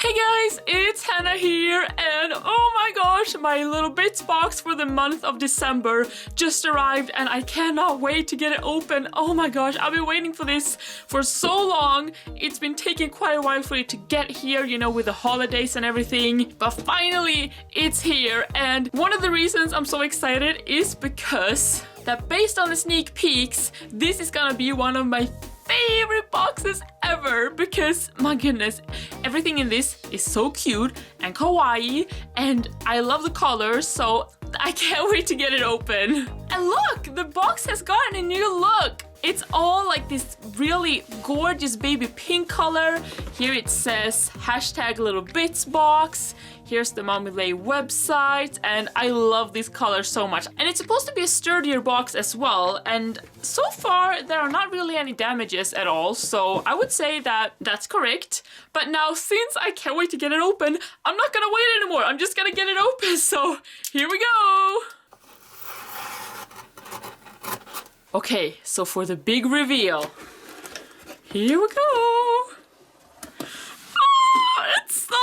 Hey guys, it's Hannah here, and oh my gosh, my little bits box for the month of December just arrived and I cannot wait to get it open. Oh my gosh, I've been waiting for this for so long. It's been taking quite a while for it to get here, you know, with the holidays and everything, but finally it's here. And one of the reasons I'm so excited is because that based on the sneak peeks, this is gonna be one of my favorite boxes ever, because my goodness, everything in this is so cute and kawaii and I love the colors, so I can't wait to get it open. And look, the box has gotten a new look. It's all like this really gorgeous baby pink color. Here it says hashtag little bits box. Here's the Mommy Lhey website, and I love this color so much. And it's supposed to be a sturdier box as well, and so far there are not really any damages at all, so I would say that that's correct. But now, since I can't wait to get it open, I'm not gonna wait anymore. I'm just gonna get it open, so here we go! Okay, so for the big reveal, here we go! It's so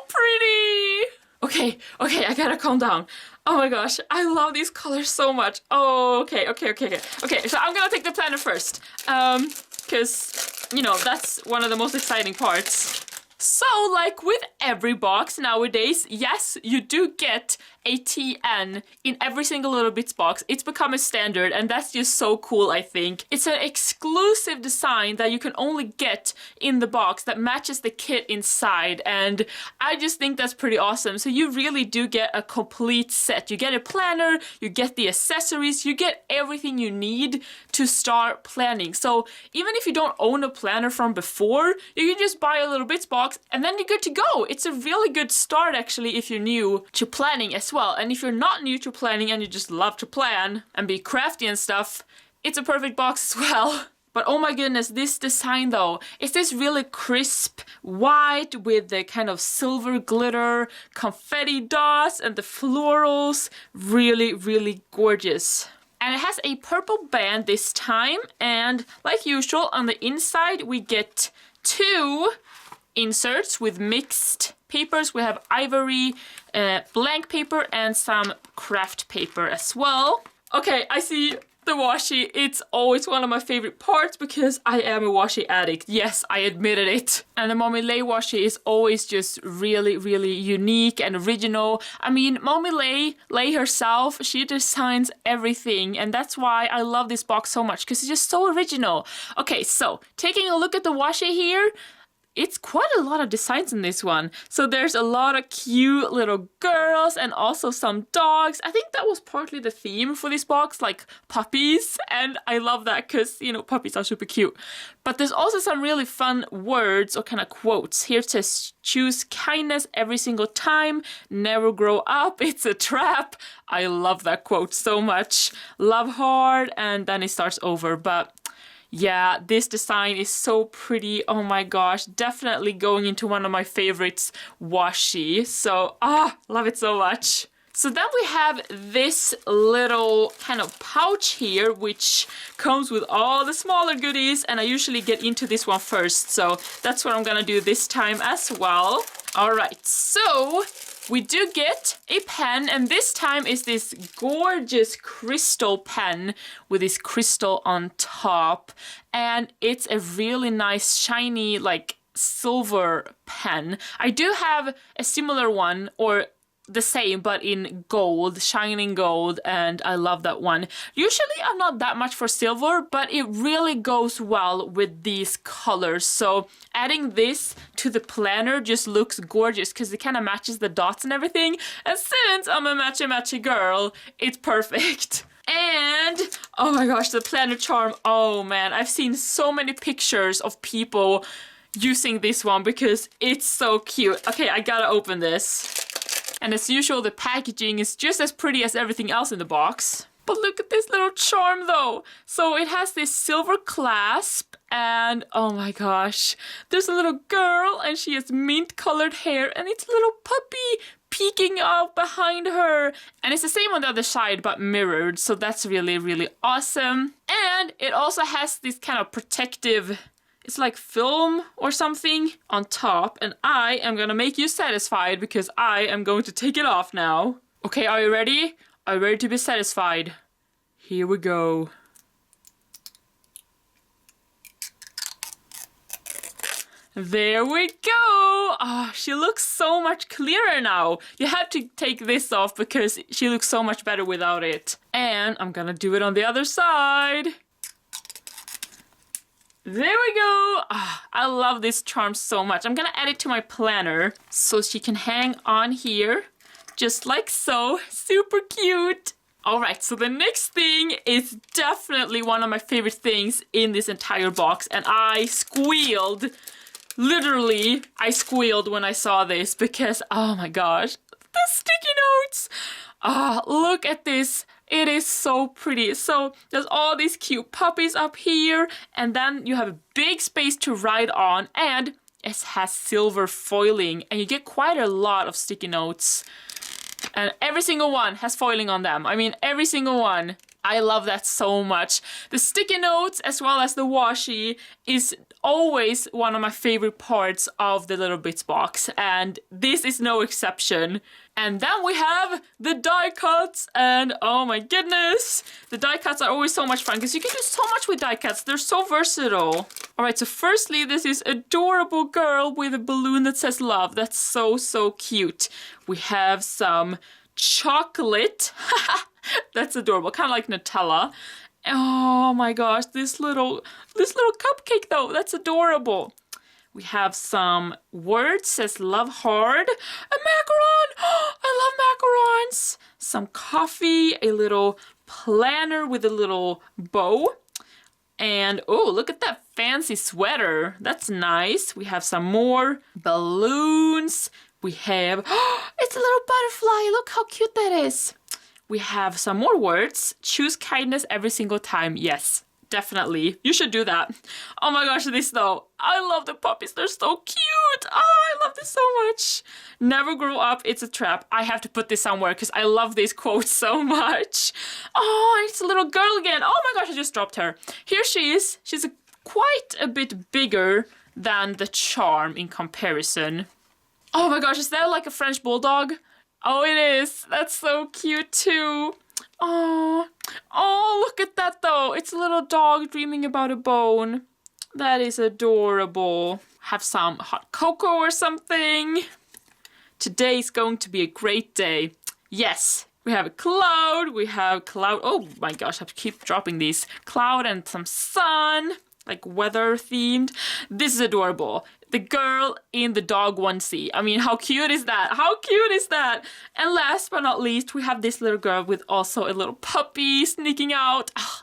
pretty! Okay, I gotta calm down. Oh my gosh, I love these colors so much. Oh, okay, so I'm gonna take the planner first. Because, you know, that's one of the most exciting parts. So, like with every box nowadays, yes, you do get a TN in every single little bits box. It's become a standard, and that's just so cool, I think. It's an exclusive design that you can only get in the box that matches the kit inside, and I just think that's pretty awesome. So you really do get a complete set. You get a planner, you get the accessories, you get everything you need to start planning. So even if you don't own a planner from before, you can just buy a little bits box and then you're good to go. It's a really good start actually if you're new to planning as well. And if you're not new to planning and you just love to plan and be crafty and stuff, it's a perfect box as well. But oh my goodness, this design though, it's this really crisp white with the kind of silver glitter, confetti dots and the florals. Really, really gorgeous. And it has a purple band this time, and like usual on the inside we get two inserts with mixed papers. We have ivory, blank paper and some craft paper as well. Okay, I see the washi. It's always one of my favorite parts because I am a washi addict. Yes, I admitted it. And the Mommy Lhey washi is always just really, really unique and original. I mean, Mommy Lhey herself, she designs everything, and that's why I love this box so much, because it's just so original. Okay, so taking a look at the washi here, it's quite a lot of designs in this one. So there's a lot of cute little girls and also some dogs. I think that was partly the theme for this box, like puppies. And I love that because, you know, puppies are super cute. But there's also some really fun words or kind of quotes. Here it says, choose kindness every single time. Never grow up. It's a trap. I love that quote so much. Love hard. And then it starts over. But yeah, this design is so pretty. Oh my gosh, definitely going into one of my favorites, washi. So, love it so much. So then we have this little kind of pouch here, which comes with all the smaller goodies, and I usually get into this one first. So that's what I'm gonna do this time as well. All right, so we do get a pen, and this time is this gorgeous crystal pen with this crystal on top. And it's a really nice, shiny, like silver pen. I do have a similar one, or the same, but in gold, shining gold, and I love that one. Usually I'm not that much for silver, but it really goes well with these colors. So adding this to the planner just looks gorgeous because it kind of matches the dots and everything. And since I'm a matchy girl, it's perfect. And oh my gosh, the planner charm. Oh man, I've seen so many pictures of people using this one because it's so cute. Okay, I gotta open this. And as usual, the packaging is just as pretty as everything else in the box. But look at this little charm though. So it has this silver clasp, and oh my gosh, there's a little girl and she has mint colored hair, and it's a little puppy peeking out behind her. And it's the same on the other side but mirrored, so that's really, really awesome. And it also has this kind of protective It's like film or something on top, and I am gonna make you satisfied because I am going to take it off now. Okay, are you ready? Are you ready to be satisfied? Here we go. There we go! Ah, she looks so much clearer now. You have to take this off because she looks so much better without it. And I'm gonna do it on the other side. There we go! Ah, I love this charm so much. I'm gonna add it to my planner so she can hang on here. Just like so. Super cute! Alright, so the next thing is definitely one of my favorite things in this entire box. And I squealed. Literally, I squealed when I saw this because, oh my gosh, the sticky notes! Ah, look at this. It is so pretty. So there's all these cute puppies up here, and then you have a big space to write on, and it has silver foiling, and you get quite a lot of sticky notes. And every single one has foiling on them. I mean, every single one. I love that so much. The sticky notes as well as the washi is always one of my favorite parts of the Little Bits box, and this is no exception. And then we have the die cuts, and oh my goodness, the die cuts are always so much fun because you can do so much with die cuts. They're so versatile. Alright, so firstly, this is adorable girl with a balloon that says love. That's so, so cute. We have some chocolate. That's adorable, kind of like Nutella. Oh my gosh, this little cupcake though, that's adorable. We have some words, says love hard. A macaron! Oh, I love macarons! Some coffee, a little planner with a little bow. And oh, look at that fancy sweater. That's nice. We have some more balloons. We have, oh, it's a little butterfly. Look how cute that is. We have some more words. Choose kindness every single time. Yes, definitely. You should do that. Oh my gosh, this though. I love the puppies. They're so cute. Oh, I love this so much. Never grow up. It's a trap. I have to put this somewhere because I love these quotes so much. Oh, it's a little girl again. Oh my gosh, I just dropped her. Here she is. She's quite a bit bigger than the charm in comparison. Oh my gosh, is that like a French bulldog? Oh, it is. That's so cute too. Oh, look at that though. It's a little dog dreaming about a bone. That is adorable. Have some hot cocoa or something. Today's going to be a great day. Yes, we have a cloud. We have cloud. Oh my gosh, I have to keep dropping these. Cloud and some sun, like weather themed. This is adorable. The girl in the dog onesie. I mean, how cute is that? How cute is that? And last but not least, we have this little girl with also a little puppy sneaking out. Oh,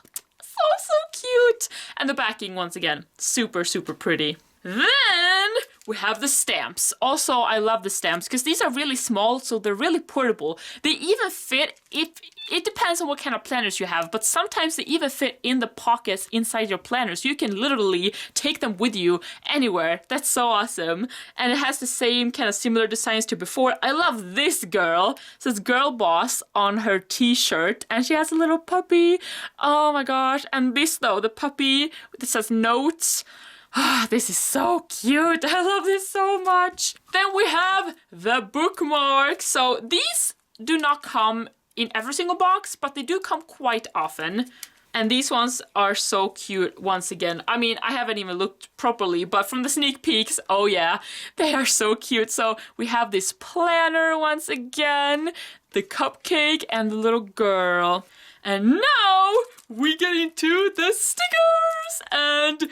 so cute. And the backing, once again, super, super pretty. Then we have the stamps. Also, I love the stamps because these are really small, so they're really portable. They even fit, it depends on what kind of planners you have, but sometimes they even fit in the pockets inside your planners. You can literally take them with you anywhere. That's so awesome. And it has the same kind of similar designs to before. I love this girl. It says Girl Boss on her t-shirt, and she has a little puppy. Oh my gosh. And this though, the puppy that says notes. Ah, this is so cute. I love this so much. Then we have the bookmarks. So these do not come in every single box, but they do come quite often. And these ones are so cute once again. I mean, I haven't even looked properly, but from the sneak peeks, oh yeah, they are so cute. So we have this planner once again, the cupcake, and the little girl. And now we get into the stickers. And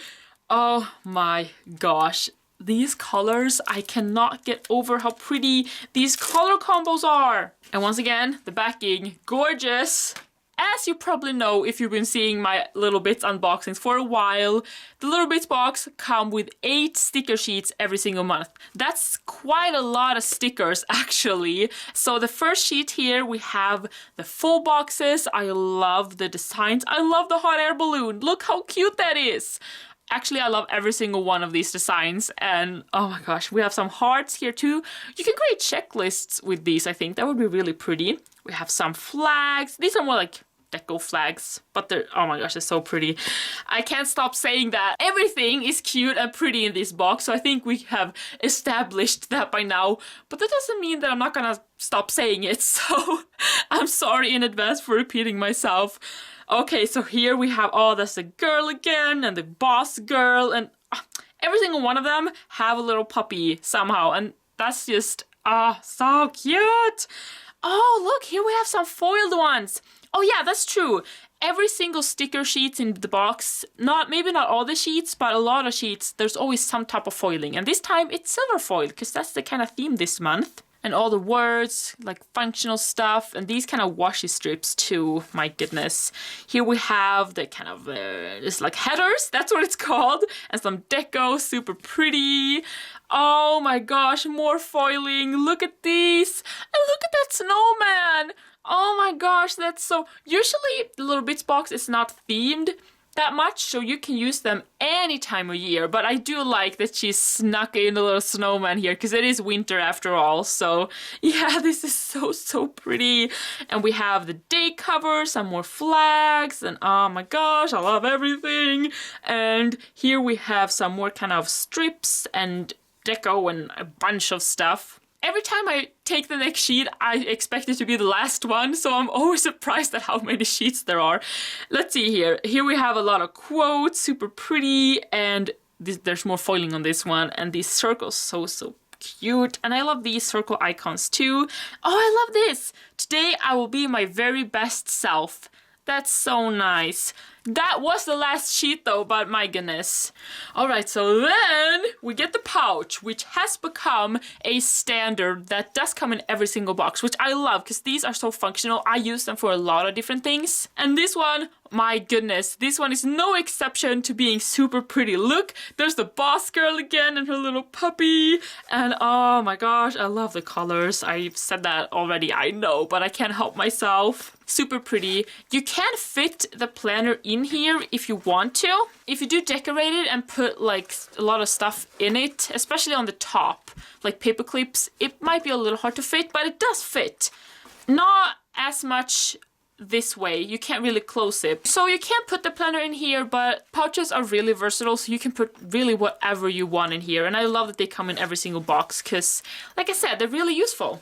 oh my gosh, these colors, I cannot get over how pretty these color combos are. And once again, the backing, gorgeous. As you probably know if you've been seeing my Little Bits unboxings for a while, the Little Bits box come with 8 sticker sheets every single month. That's quite a lot of stickers actually. So the first sheet here, we have the full boxes. I love the designs. I love the hot air balloon. Look how cute that is. Actually, I love every single one of these designs, and oh my gosh, we have some hearts here too. You can create checklists with these, I think. That would be really pretty. We have some flags. These are more like deco flags, but they're, oh my gosh, they're so pretty. I can't stop saying that. Everything is cute and pretty in this box, so I think we have established that by now, but that doesn't mean that I'm not gonna stop saying it, so I'm sorry in advance for repeating myself. Okay, so here we have, oh, that's the girl again, and the boss girl, and every single one of them have a little puppy somehow, and that's just, so cute. Oh, look, here we have some foiled ones. Oh yeah, that's true. Every single sticker sheet in the box, maybe not all the sheets, but a lot of sheets, there's always some type of foiling. And this time it's silver foil, because that's the kind of theme this month. And all the words, like functional stuff, and these kind of washi strips too, my goodness. Here we have the kind of, it's like headers, that's what it's called, and some deco, super pretty. Oh my gosh, more foiling, look at these, and look at that snowman. Oh my gosh, that's so, usually the Little Bits box is not themed that much, so you can use them any time of year, but I do like that she snuck in a little snowman here, because it is winter after all, so yeah, this is so pretty. And we have the day cover, some more flags, and oh my gosh, I love everything. And here we have some more kind of strips and deco and a bunch of stuff. Every time I take the next sheet, I expect it to be the last one, so I'm always surprised at how many sheets there are. Let's see here. Here we have a lot of quotes, super pretty, and there's more foiling on this one, and these circles, so cute. And I love these circle icons too. Oh, I love this. Today I will be my very best self. That's so nice. That was the last sheet though, but my goodness. Alright, so then we get the pouch, which has become a standard that does come in every single box, which I love because these are so functional. I use them for a lot of different things. And this one, my goodness, this one is no exception to being super pretty. Look, there's the boss girl again and her little puppy. And oh my gosh, I love the colors. I've said that already, I know, but I can't help myself. Super pretty. You can fit the planner in here if you want to. If you do decorate it and put like a lot of stuff in it, especially on the top, like paper clips, it might be a little hard to fit, but it does fit. Not as much this way, you can't really close it. So you can't put the planner in here, but pouches are really versatile, so you can put really whatever you want in here. And I love that they come in every single box because, like I said, they're really useful.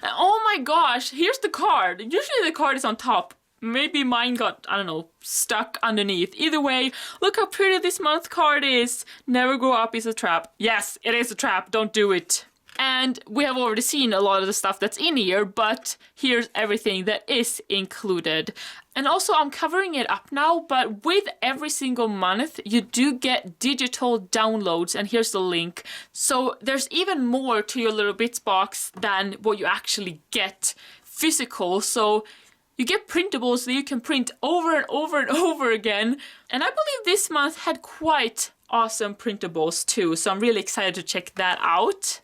And oh my gosh, here's the card. Usually the card is on top. Maybe mine got, I don't know, stuck underneath. Either way, look how pretty this month card is. Never grow up is a trap. Yes, it is a trap. Don't do it. And we have already seen a lot of the stuff that's in here, but here's everything that is included. And also I'm covering it up now, but with every single month, you do get digital downloads, and here's the link. So there's even more to your Little Bits box than what you actually get physical. So you get printables that you can print over and over and over again. And I believe this month had quite awesome printables too, so I'm really excited to check that out.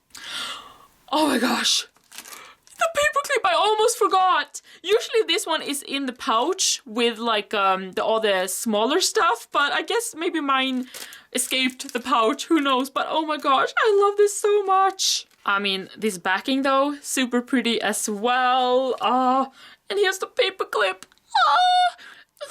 Oh my gosh, the paperclip, I almost forgot. Usually this one is in the pouch with like all the smaller stuff, but I guess maybe mine escaped the pouch, who knows. But oh my gosh, I love this so much. I mean, this backing though, super pretty as well. And here's the paperclip.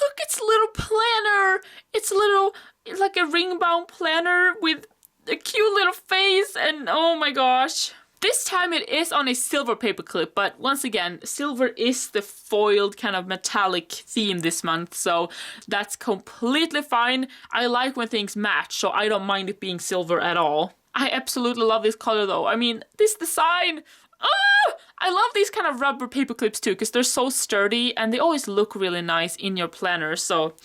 Look, it's a little planner. It's a little, like a ring-bound planner with a cute little face, and oh my gosh. This time it is on a silver paperclip, but once again, silver is the foiled kind of metallic theme this month, so that's completely fine. I like when things match, so I don't mind it being silver at all. I absolutely love this color though. I mean, this design. I love these kind of rubber paper clips too, because they're so sturdy and they always look really nice in your planner. So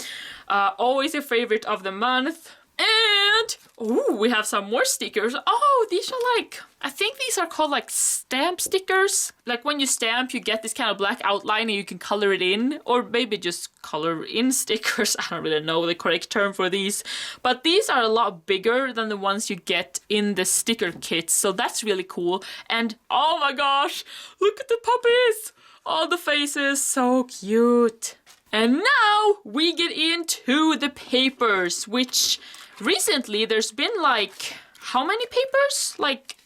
always a favorite of the month. And ooh, we have some more stickers. Oh, these are like, I think these are called like stamp stickers. Like when you stamp, you get this kind of black outline and you can color it in, or maybe just color in stickers. I don't really know the correct term for these, but these are a lot bigger than the ones you get in the sticker kits. So that's really cool. And oh my gosh, look at the puppies. All the faces, so cute. And now we get into the papers, which recently there's been like, how many papers? Like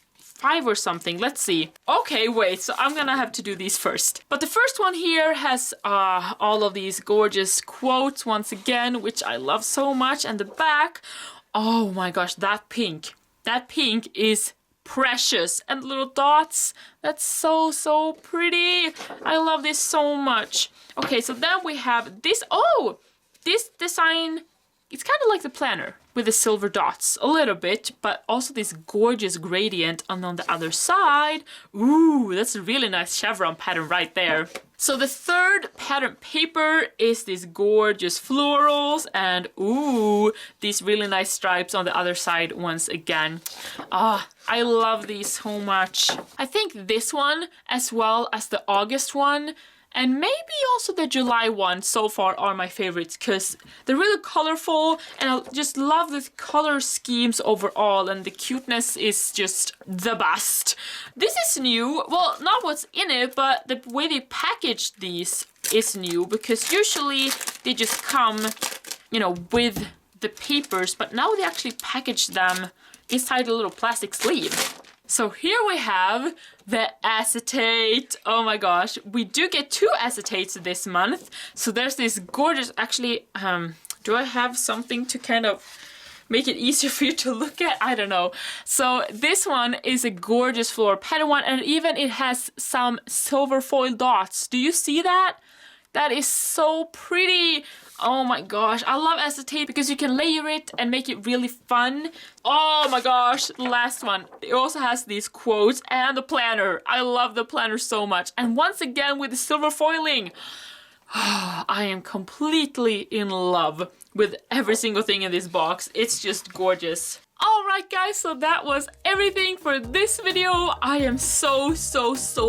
5 or something. Let's see. Okay, wait, so I'm gonna have to do these first. But the first one here has all of these gorgeous quotes once again, which I love so much. And the back, oh my gosh, that pink is precious. And little dots, that's so pretty. I love this so much. Okay, so then we have this. Oh, this design, it's kind of like the planner with the silver dots a little bit, but also this gorgeous gradient on the other side. Ooh, that's a really nice chevron pattern right there. So the third pattern paper is these gorgeous florals and ooh, these really nice stripes on the other side once again. I love these so much. I think this one as well as the August one and maybe also the July one so far are my favorites because they're really colorful and I just love the color schemes overall and the cuteness is just the best. This is new. Well, not what's in it, but the way they packaged these is new because usually they just come, you know, with the papers, but now they actually package them inside a little plastic sleeve. So here we have the acetate. Oh my gosh, we do get 2 acetates this month. So there's this gorgeous, actually, do I have something to kind of make it easier for you to look at? I don't know. So this one is a gorgeous floral pattern one and even it has some silver foil dots. Do you see that? That is so pretty. Oh my gosh, I love acetate because you can layer it and make it really fun. Oh my gosh, the last one. It also has these quotes and the planner. I love the planner so much. And once again with the silver foiling. I am completely in love with every single thing in this box. It's just gorgeous. Alright guys, so that was everything for this video. I am so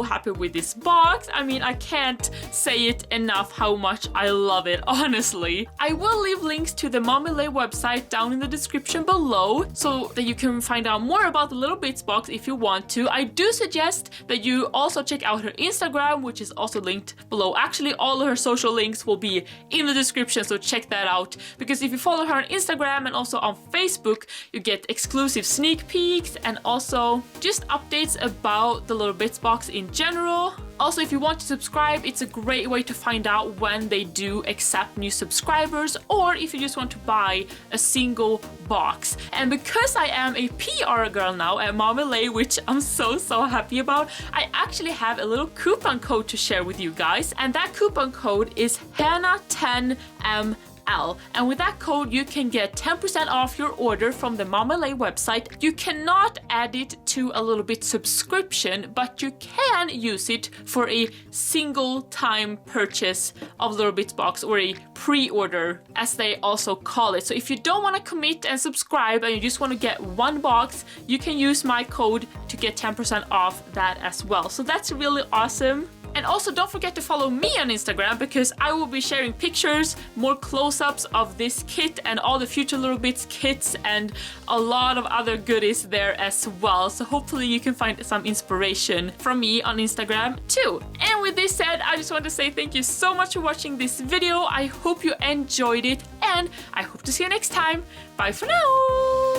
happy with this box. I mean, I can't say it enough how much I love it, honestly. I will leave links to the Mommy Lhey website down in the description below so that you can find out more about the Little Bits box if you want to. I do suggest that you also check out her Instagram, which is also linked below. Actually, all of her social links will be in the description, so check that out. Because if you follow her on Instagram and also on Facebook, you get exclusive sneak peeks and also just updates about the Little Bits box in general. Also, if you want to subscribe, it's a great way to find out when they do accept new subscribers or if you just want to buy a single box. And because I am a PR girl now at Mommy Lhey, which I'm so happy about, I actually have a little coupon code to share with you guys. And that coupon code is Hannah10M. And with that code you can get 10% off your order from the Mommy Lhey website. You cannot add it to a Little Bit subscription, but you can use it for a single time purchase of Little Bits box or a pre-order as they also call it. So if you don't want to commit and subscribe and you just want to get one box, you can use my code to get 10% off that as well. So that's really awesome. And also don't forget to follow me on Instagram because I will be sharing pictures, more close-ups of this kit and all the future Little Bits kits and a lot of other goodies there as well. So hopefully you can find some inspiration from me on Instagram too. And with this said, I just want to say thank you so much for watching this video. I hope you enjoyed it and I hope to see you next time. Bye for now!